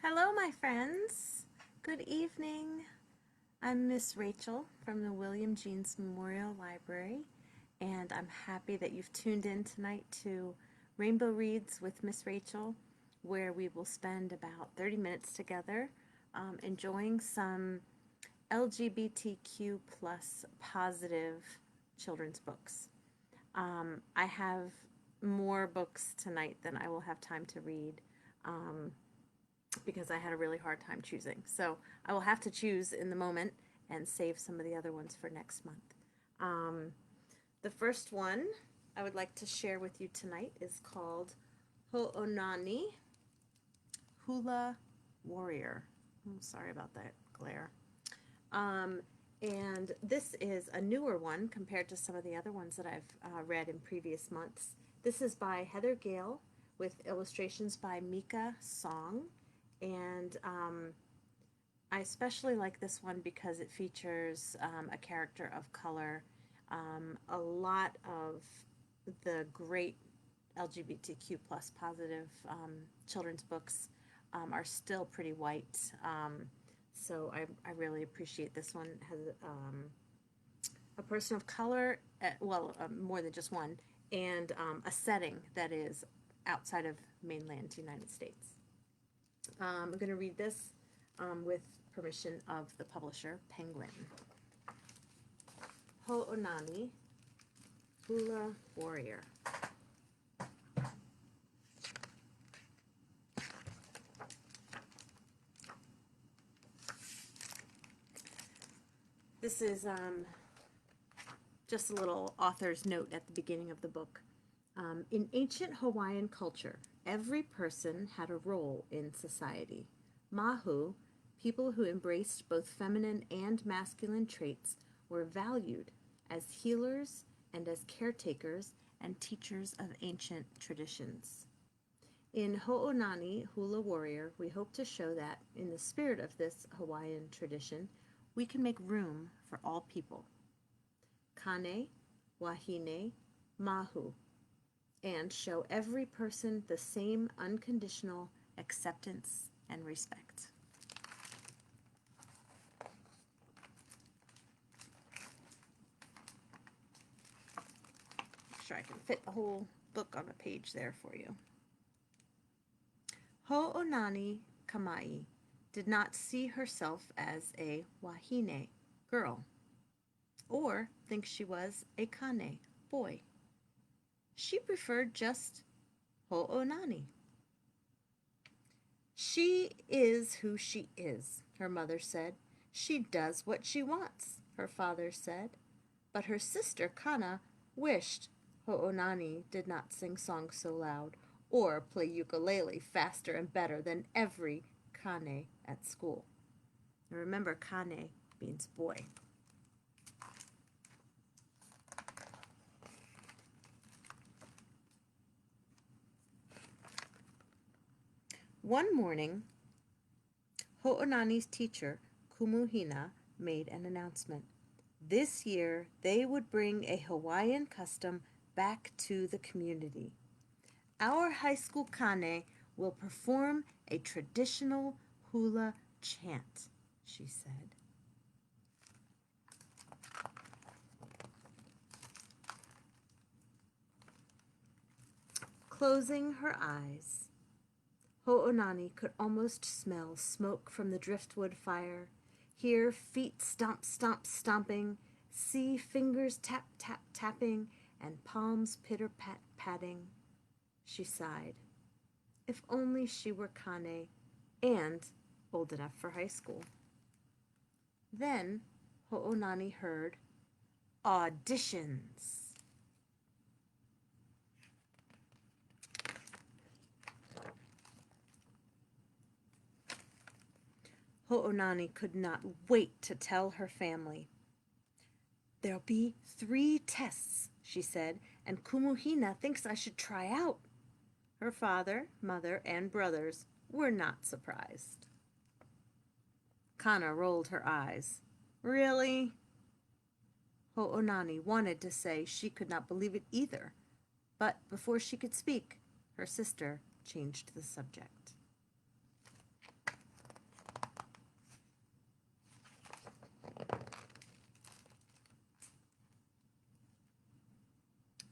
Hello, my friends. Good evening. I'm Miss Rachel from the William Jeanes Memorial Library, and I'm happy that you've tuned in tonight to Rainbow Reads with Miss Rachel, where we will spend about 30 minutes together enjoying some LGBTQ plus positive children's books. I have more books tonight than I will have time to read. Because I had a really hard time choosing. So I will have to choose in the moment and save some of the other ones for next month. The first one I would like to share with you tonight is called Ho'onani, Hula Warrior. I'm sorry about that glare. And this is a newer one compared to some of the other ones that I've read in previous months. This is by Heather Gale with illustrations by Mika Song. And I especially like this one because it features a character of color. A lot of the great LGBTQ plus positive children's books are still pretty white. So I really appreciate this one. It has a person of color, more than just one, and a setting that is outside of mainland United States. I'm going to read this with permission of the publisher, Penguin. Ho'onani, Hula Warrior. This is just a little author's note at the beginning of the book. In ancient Hawaiian culture, every person had a role in society. Mahu, people who embraced both feminine and masculine traits, were valued as healers and as caretakers and teachers of ancient traditions. In Ho'onani, Hula Warrior, we hope to show that, in the spirit of this Hawaiian tradition, we can make room for all people. Kane, Wahine, Mahu, and show every person the same unconditional acceptance and respect. Make sure I can fit the whole book on a page there for you. Ho'onani Kamai did not see herself as a wahine, girl, or think she was a kane, boy. She preferred just Ho'onani. She is who she is, her mother said. She does what she wants, her father said. But her sister Kana wished Ho'onani did not sing songs so loud or play ukulele faster and better than every kane at school. Now remember, kane means boy. One morning, Ho'onani's teacher, Kumuhina, made an announcement. This year, they would bring a Hawaiian custom back to the community. Our high school kane will perform a traditional hula chant, she said. Closing her eyes, Ho'onani could almost smell smoke from the driftwood fire, hear feet stomp, stomp, stomping, see fingers tap, tap, tapping, and palms pitter, pat, patting. She sighed. If only she were kane and old enough for high school. Then Ho'onani heard auditions. Ho'onani could not wait to tell her family. There'll be 3 tests, she said, and Kumuhina thinks I should try out. Her father, mother, and brothers were not surprised. Kana rolled her eyes. Really? Ho'onani wanted to say she could not believe it either, but before she could speak, her sister changed the subject.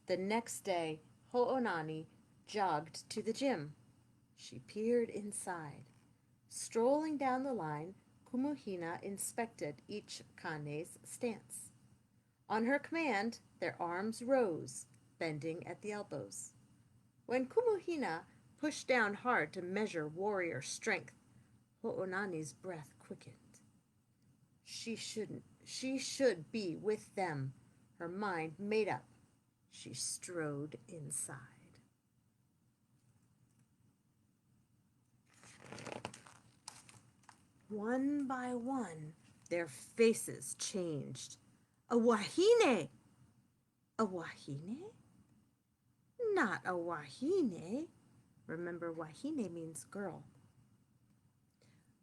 The next day, Ho'onani jogged to the gym. She peered inside. Strolling down the line, Kumuhina inspected each kane's stance. On her command, their arms rose, bending at the elbows. When Kumuhina pushed down hard to measure warrior strength, Ho'onani's breath quickened. She should be with them, her mind made up. She strode inside. One by one, their faces changed. A wahine! A wahine? Not a wahine. Remember, wahine means girl.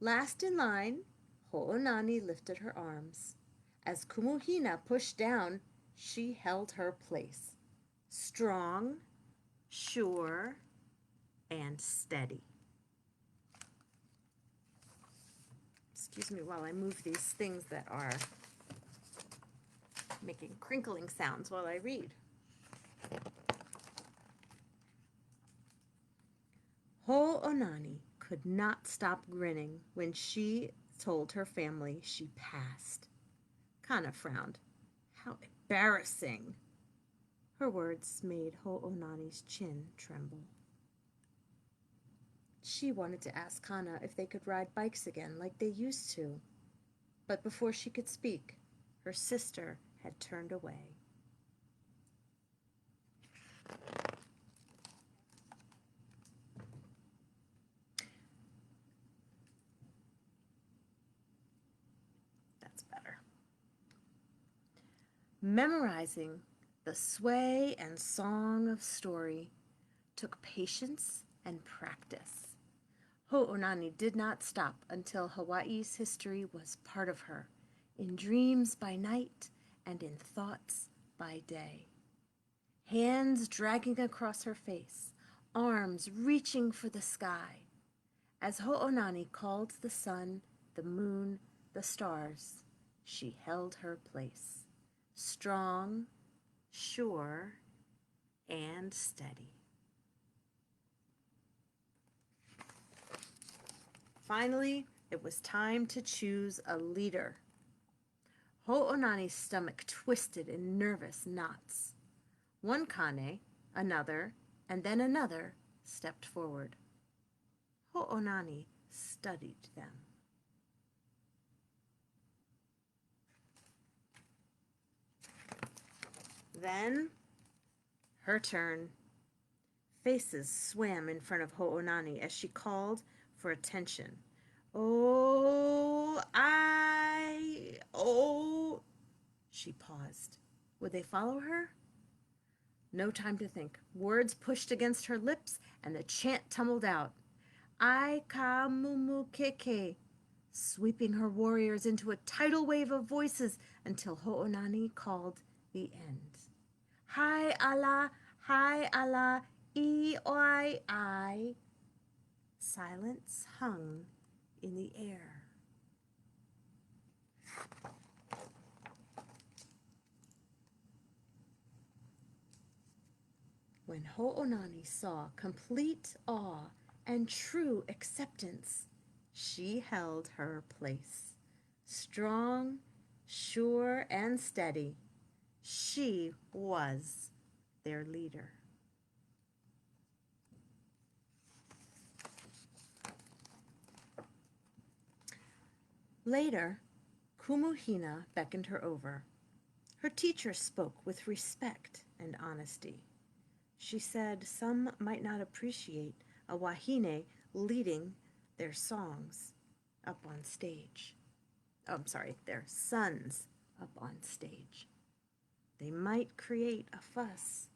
Last in line, Ho'onani lifted her arms. As Kumuhina pushed down, she held her place. Strong, sure, and steady. Excuse me while I move these things that are making crinkling sounds while I read. Ho'onani could not stop grinning when she told her family she passed. Kana frowned. How embarrassing. Her words made Ho'onani's chin tremble. She wanted to ask Kana if they could ride bikes again like they used to. But before she could speak, her sister had turned away. That's better. Memorizing the sway and song of story took patience and practice. Ho'onani did not stop until Hawaii's history was part of her, in dreams by night and in thoughts by day. Hands dragging across her face, arms reaching for the sky. As Ho'onani called the sun, the moon, the stars, she held her place, strong, sure, and steady. Finally, it was time to choose a leader. Ho'onani's stomach twisted in nervous knots. One kane, another, and then another stepped forward. Ho'onani studied them. Then, her turn. Faces swam in front of Ho'onani as she called for attention. Oh. She paused. Would they follow her? No time to think. Words pushed against her lips, and the chant tumbled out. Ai ka mumu keke, sweeping her warriors into a tidal wave of voices until Ho'onani called the end. Hai ala, I, oi, I. Silence hung in the air. When Ho'onani saw complete awe and true acceptance, she held her place. Strong, sure, and steady, she was their leader. Later, Kumuhina beckoned her over. Her teacher spoke with respect and honesty. She said some might not appreciate a wahine leading their songs up on stage. Their sons up on stage. They might create a fuss.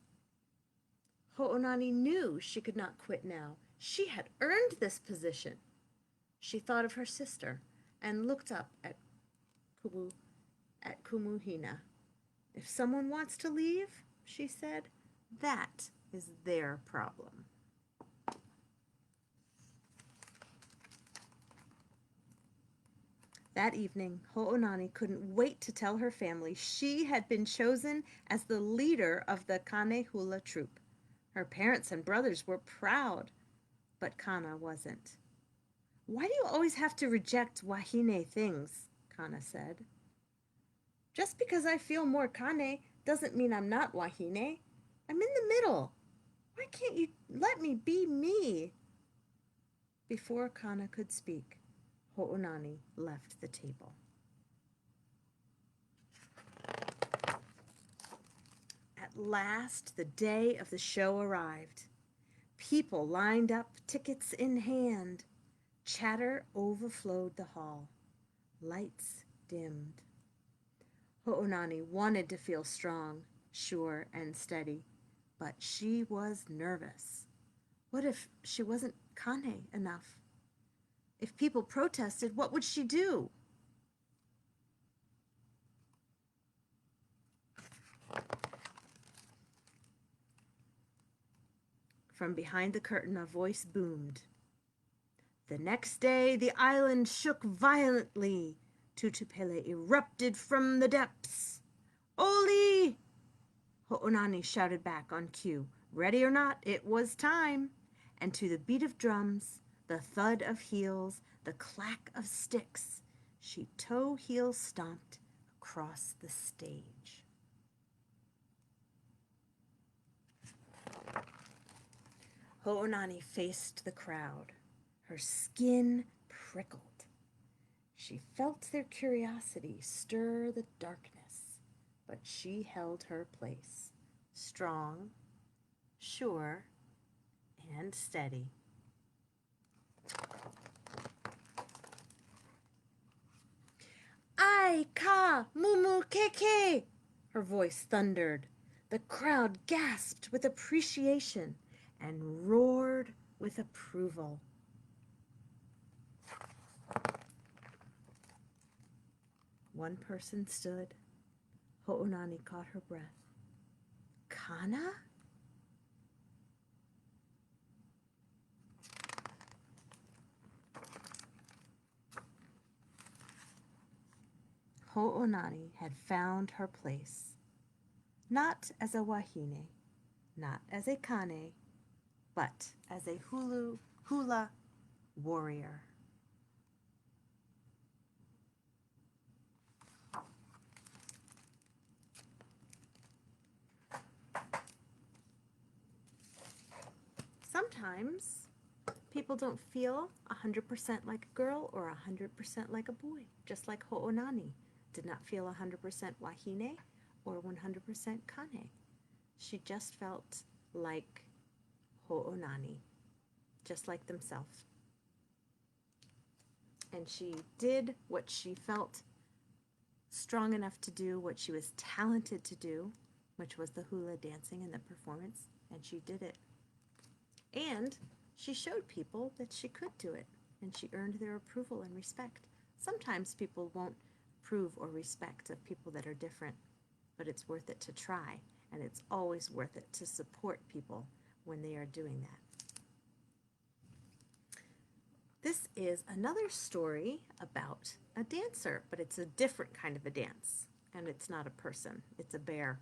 Ho'onani knew she could not quit now. She had earned this position. She thought of her sister and looked up at Kumuhina. If someone wants to leave, she said, that is their problem. That evening, Ho'onani couldn't wait to tell her family she had been chosen as the leader of the Kane Hula troop. Her parents and brothers were proud, but Kana wasn't. "Why do you always have to reject wahine things?" Kana said. "Just because I feel more Kane doesn't mean I'm not wahine. I'm in the middle. Why can't you let me be me?" Before Kana could speak, Ho'onani left the table. At last, the day of the show arrived. People lined up, tickets in hand. Chatter overflowed the hall. Lights dimmed. Ho'onani wanted to feel strong, sure, and steady, but she was nervous. What if she wasn't Kane enough? If people protested, what would she do? From behind the curtain, a voice boomed. The next day, the island shook violently. Tutupele erupted from the depths. "Oli!" Ho'onani shouted back on cue. Ready or not, it was time. And to the beat of drums, the thud of heels, the clack of sticks, she toe-heel stomped across the stage. Ho'onani faced the crowd. Her skin prickled. She felt their curiosity stir the darkness, but she held her place, strong, sure, and steady. "Ai ka mumu keke!" her voice thundered. The crowd gasped with appreciation and roared with approval. One person stood. Ho'onani caught her breath. "Kana?" Ho'onani had found her place, not as a wahine, not as a Kane, but as a Hula warrior. Sometimes people don't feel 100% like a girl or 100% like a boy, just like Ho'onani did not feel 100% wahine or 100% Kane. She just felt like Ho'onani, just like themselves. And she did what she felt strong enough to do, what she was talented to do, which was the hula dancing and the performance, and she did it. And she showed people that she could do it, and she earned their approval and respect. Sometimes people won't approve or respect of people that are different, but it's worth it to try, and it's always worth it to support people when they are doing that. This is another story about a dancer, but it's a different kind of a dance, and it's not a person, it's a bear.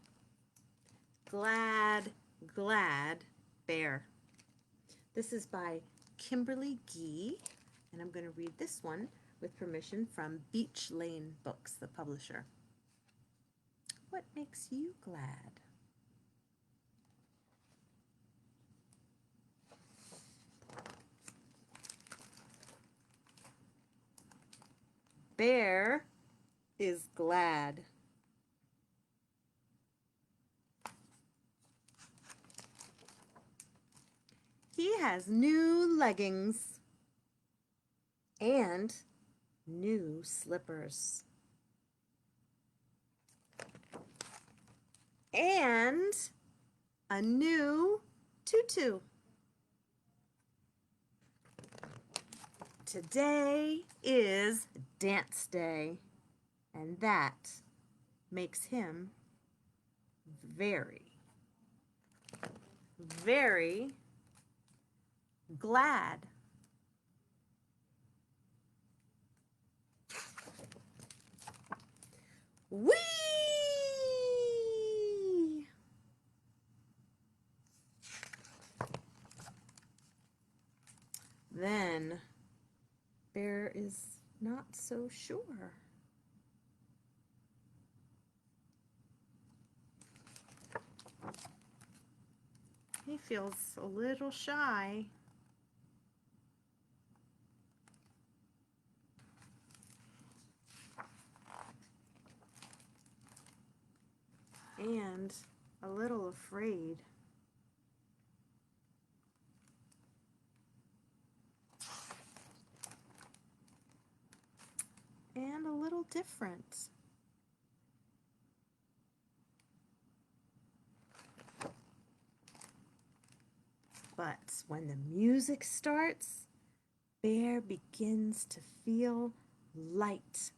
Glad Bear. This is by Kimberly Gee, and I'm going to read this one with permission from Beach Lane Books, the publisher. What makes you glad? Bear is glad. He has new leggings and new slippers. And a new tutu. Today is dance day, and that makes him very, very glad. Whee! Then Bear is not so sure. He feels a little shy. And a little afraid. And a little different. But when the music starts, Bear begins to feel light.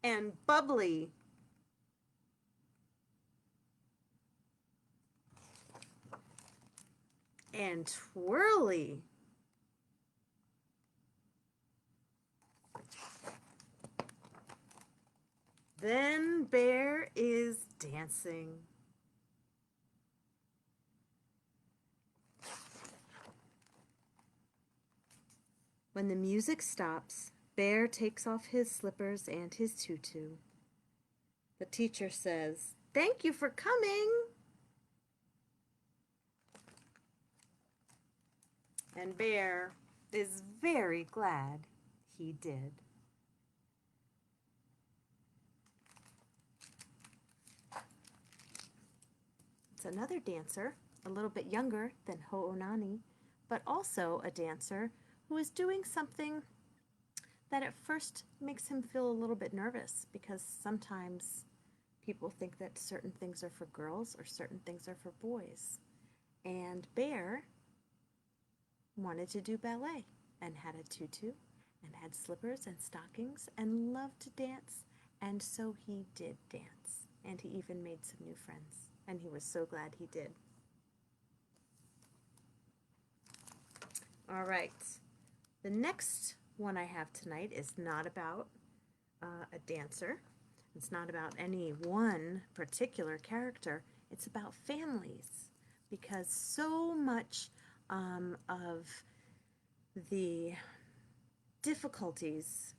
And bubbly. And twirly. Then Bear is dancing. When the music stops, Bear takes off his slippers and his tutu. The teacher says, "Thank you for coming." And Bear is very glad he did. It's another dancer, a little bit younger than Ho'onani, but also a dancer who is doing something that at first makes him feel a little bit nervous, because sometimes people think that certain things are for girls or certain things are for boys. And Bear wanted to do ballet and had a tutu and had slippers and stockings and loved to dance, and so he did dance, and he even made some new friends, and he was so glad he did. All right, the next one I have tonight is not about a dancer. It's not about any one particular character. It's about families, because so much of the difficulties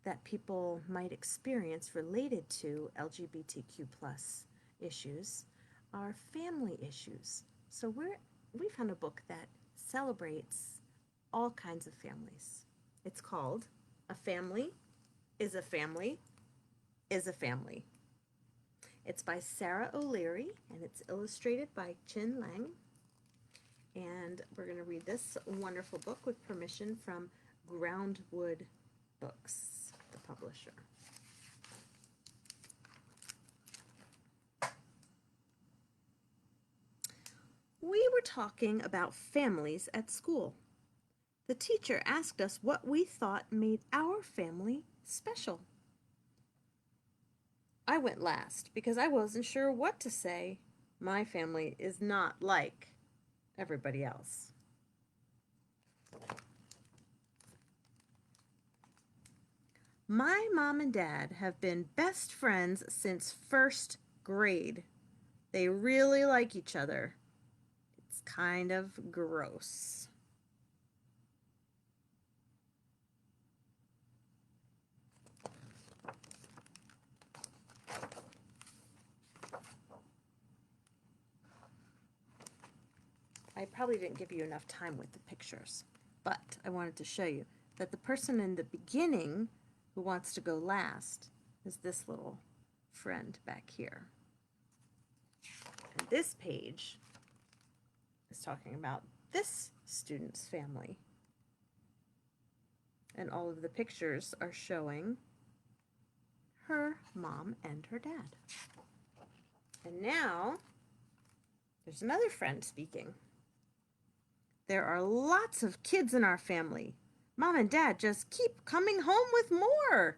that people might experience related to LGBTQ plus issues are family issues. So we found a book that celebrates all kinds of families. It's called A Family is a Family is a Family. It's by Sarah O'Leary, and it's illustrated by Chin Lang. And we're going to read this wonderful book with permission from Groundwood Books, the publisher. We were talking about families at school. The teacher asked us what we thought made our family special. I went last because I wasn't sure what to say. My family is not like everybody else. My mom and dad have been best friends since first grade. They really like each other. It's kind of gross. I probably didn't give you enough time with the pictures, but I wanted to show you that the person in the beginning who wants to go last is this little friend back here. And this page is talking about this student's family. And all of the pictures are showing her mom and her dad. And now there's another friend speaking. There are lots of kids in our family. Mom and Dad just keep coming home with more.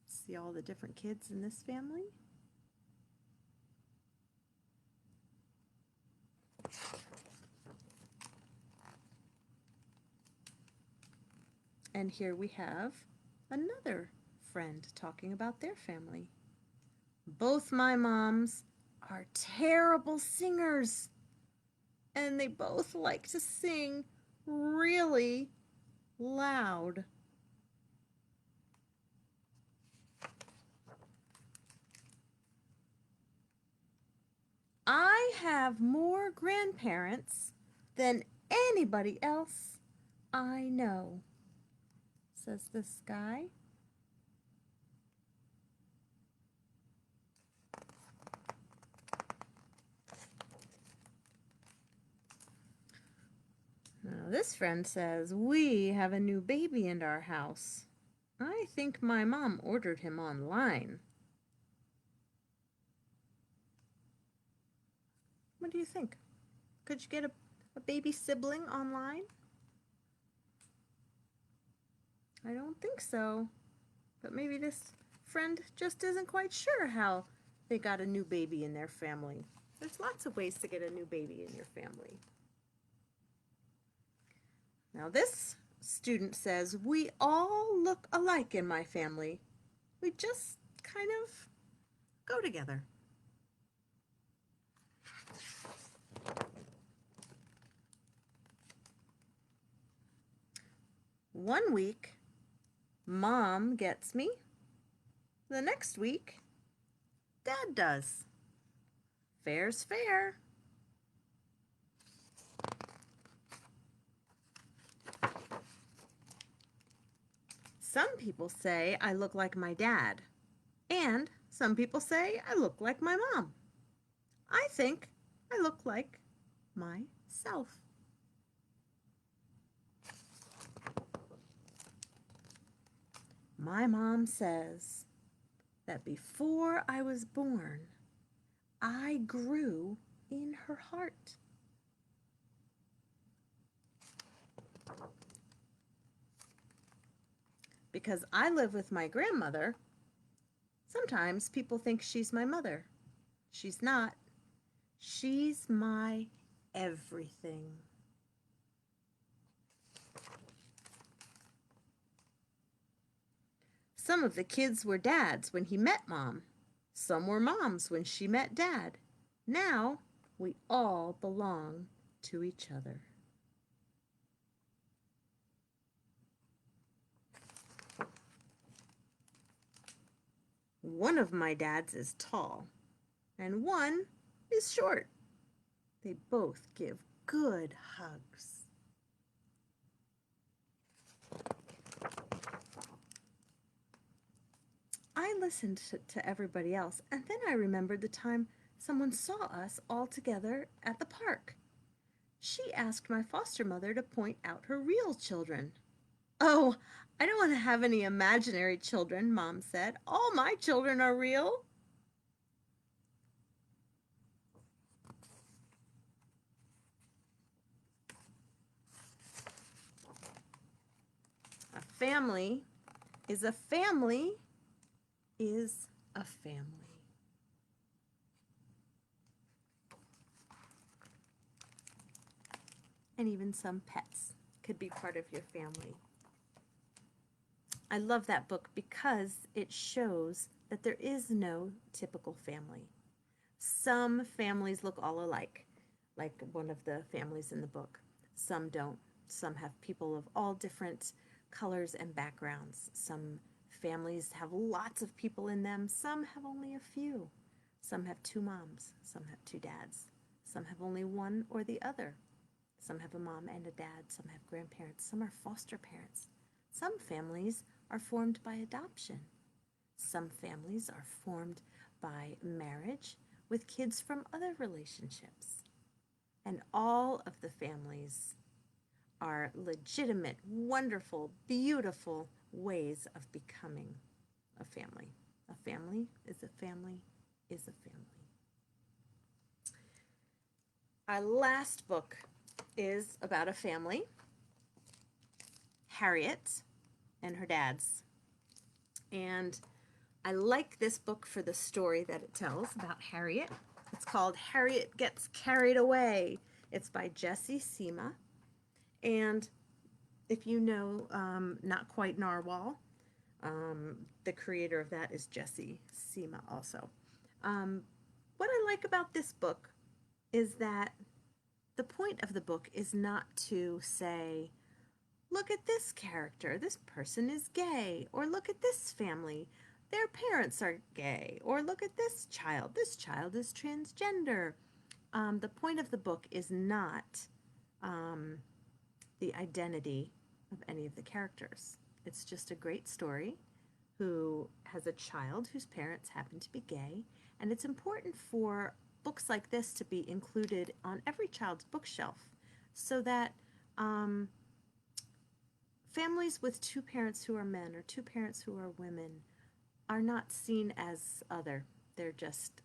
See all the different kids in this family? And here we have another friend talking about their family. Both my moms are terrible singers, and they both like to sing really loud. I have more grandparents than anybody else I know, says this guy. Now, this friend says, we have a new baby in our house. I think my mom ordered him online. What do you think? Could you get a baby sibling online? I don't think so. But maybe this friend just isn't quite sure how they got a new baby in their family. There's lots of ways to get a new baby in your family. Now this student says, we all look alike in my family. We just kind of go together. One week, Mom gets me. The next week, Dad does. Fair's fair. Some people say I look like my dad, and some people say I look like my mom. I think I look like myself. My mom says that before I was born, I grew in her heart. Because I live with my grandmother, sometimes people think she's my mother. She's not. She's my everything. Some of the kids were dads when he met Mom. Some were moms when she met Dad. Now we all belong to each other. One of my dads is tall, and one is short. They both give good hugs. I listened to everybody else, and then I remembered the time someone saw us all together at the park. She asked my foster mother to point out her real children. Oh, I don't want to have any imaginary children, Mom said. All my children are real. A family is a family is a family. And even some pets could be part of your family. I love that book because it shows that there is no typical family. Some families look all alike, like one of the families in the book. Some don't. Some have people of all different colors and backgrounds. Some families have lots of people in them. Some have only a few. Some have two moms. Some have two dads. Some have only one or the other. Some have a mom and a dad. Some have grandparents. Some are foster parents. Some families are formed by adoption. Some families are formed by marriage with kids from other relationships. And all of the families are legitimate, wonderful, beautiful ways of becoming a family. A family is a family is a family. Our last book is about a family, Harriet and her dads. And I like this book for the story that it tells about Harriet. It's called Harriet Gets Carried Away. It's by Jessie Sima. And if you know Not Quite Narwhal, the creator of that is Jesse Sema also. Um, what I like about this book is that the point of the book is not to say, look at this character, this person is gay, or look at this family, their parents are gay, or look at this child is transgender. The point of the book is not um, the identity of any of the characters. It's just a great story who has a child whose parents happen to be gay, and it's important for books like this to be included on every child's bookshelf so that families with two parents who are men or two parents who are women are not seen as other. They're just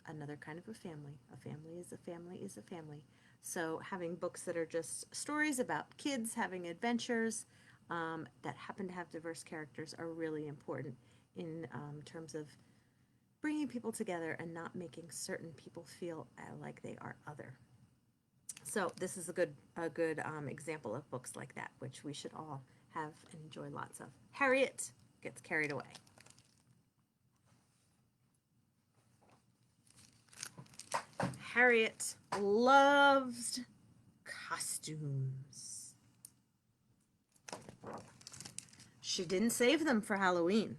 another kind of a family. A family is a family is a family. So having books that are just stories about kids having adventures that happen to have diverse characters are really important in terms of bringing people together and not making certain people feel like they are other. So this is a good example of books like that, which we should all have and enjoy lots of. Harriet gets carried away. Harriet loved costumes. She didn't save them for Halloween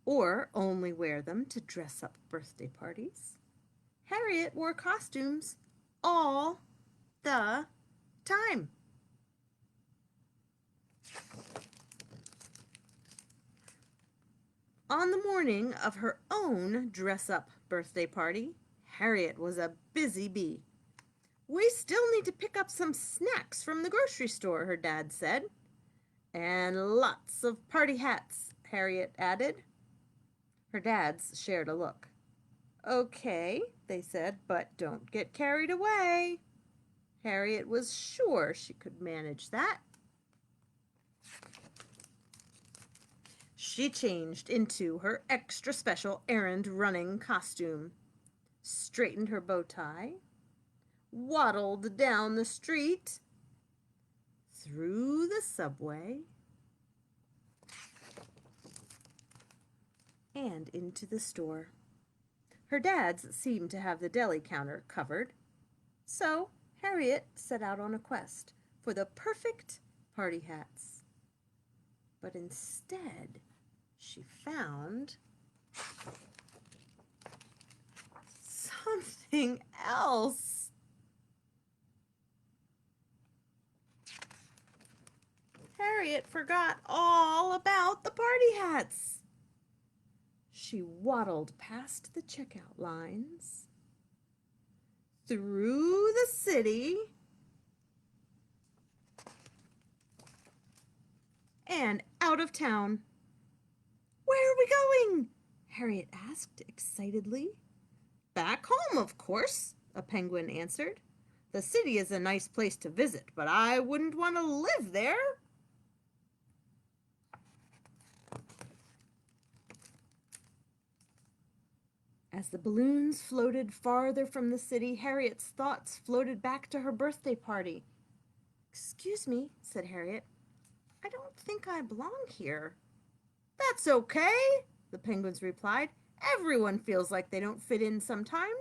or only wear them to dress up birthday parties. Harriet wore costumes all the time. On the morning of her own dress-up birthday party, Harriet was a busy bee. We still need to pick up some snacks from the grocery store, her dad said. And lots of party hats, Harriet added. Her dads shared a look. Okay, they said, but don't get carried away. Harriet was sure she could manage that. She changed into her extra special errand running costume, straightened her bow tie, waddled down the street, through the subway, and into the store. Her dads seemed to have the deli counter covered, so Harriet set out on a quest for the perfect party hats. But instead, she found something else. Harriet forgot all about the party hats. She waddled past the checkout lines, through the city, and out of town. Where are we going? Harriet asked excitedly. Back home, of course, a penguin answered. The city is a nice place to visit, but I wouldn't want to live there. As the balloons floated farther from the city, Harriet's thoughts floated back to her birthday party. Excuse me, said Harriet. I don't think I belong here. That's okay, the penguins replied. Everyone feels like they don't fit in sometimes.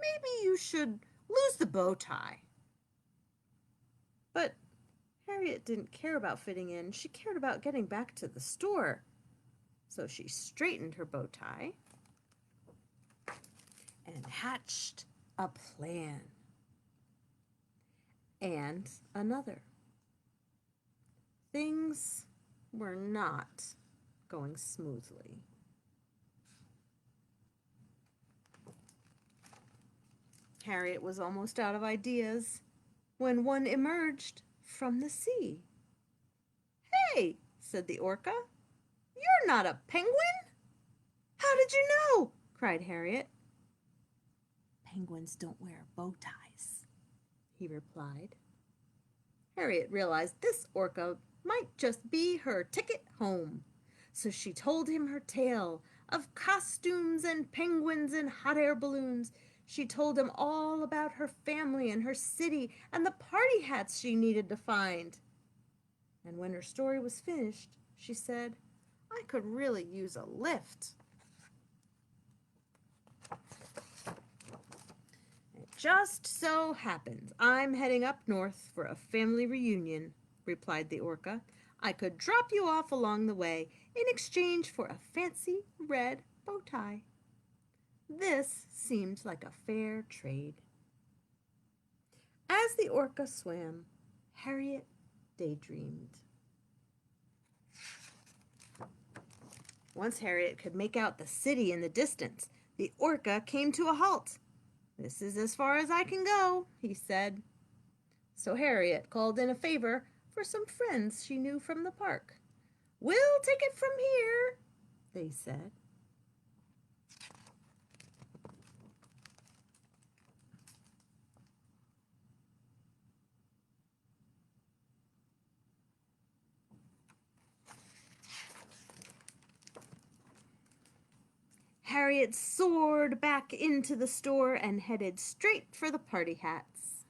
Maybe you should lose the bow tie. But Harriet didn't care about fitting in. She cared about getting back to the store. So she straightened her bow tie and hatched a plan. And another. Things were not going smoothly. Harriet was almost out of ideas when one emerged from the sea. Hey, said the orca, you're not a penguin? How did you know? Cried Harriet. Penguins don't wear bow ties, he replied. Harriet realized this orca might just be her ticket home, so she told him her tale of costumes and penguins and hot air balloons. She told him all about her family and her city and the party hats she needed to find. And when her story was finished, she said, "I could really use a lift." "It just so happens I'm heading up north for a family reunion," replied the orca. "I could drop you off along the way in exchange for a fancy red bow tie." This seemed like a fair trade. As the orca swam, Harriet daydreamed. Once Harriet could make out the city in the distance, the orca came to a halt. "This is as far as I can go," he said. So Harriet called in a favor for some friends she knew from the park. "We'll take it from here," they said. Harriet soared back into the store and headed straight for the party hats.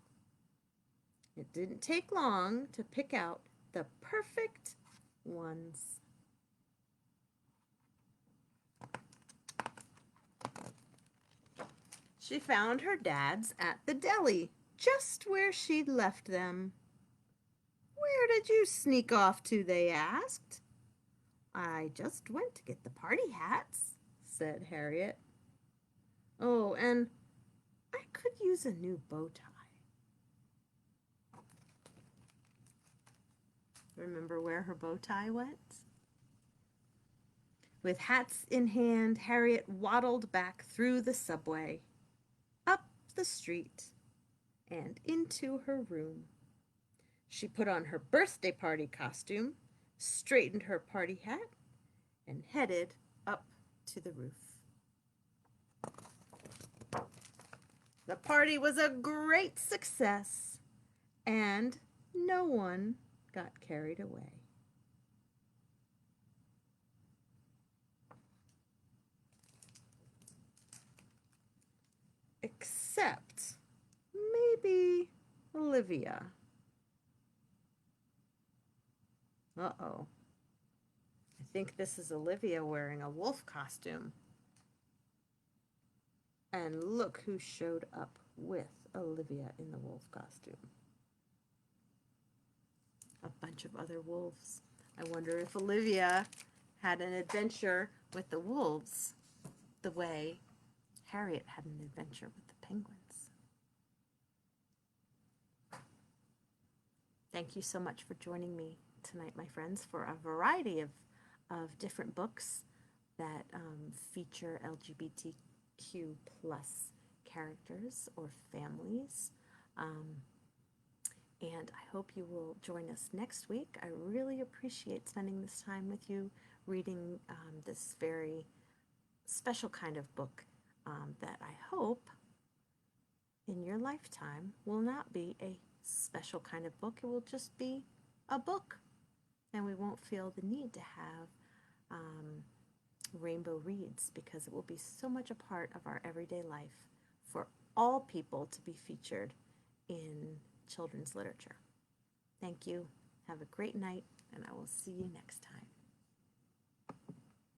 It didn't take long to pick out the perfect ones. She found her dad's at the deli, just where she'd left them. "Where did you sneak off to?" they asked. "I just went to get the party hats," said Harriet. "Oh, and I could use a new bow tie." Remember where her bow tie went? With hats in hand, Harriet waddled back through the subway, up the street, and into her room. She put on her birthday party costume, straightened her party hat, and headed up to the roof. The party was a great success, and no one got carried away. Except maybe Olivia. Uh-oh. I think this is Olivia wearing a wolf costume. And look who showed up with Olivia in the wolf costume. A bunch of other wolves. I wonder if Olivia had an adventure with the wolves the way Harriet had an adventure with the penguins. Thank you so much for joining me tonight, my friends, for a variety of different books that feature LGBTQ plus characters or families. And I hope you will join us next week. I really appreciate spending this time with you, reading this very special kind of book that I hope in your lifetime will not be a special kind of book. It will just be a book, and we won't feel the need to have rainbow reads, because it will be so much a part of our everyday life for all people to be featured in children's literature. Thank you. Have a great night, and I will see you next time.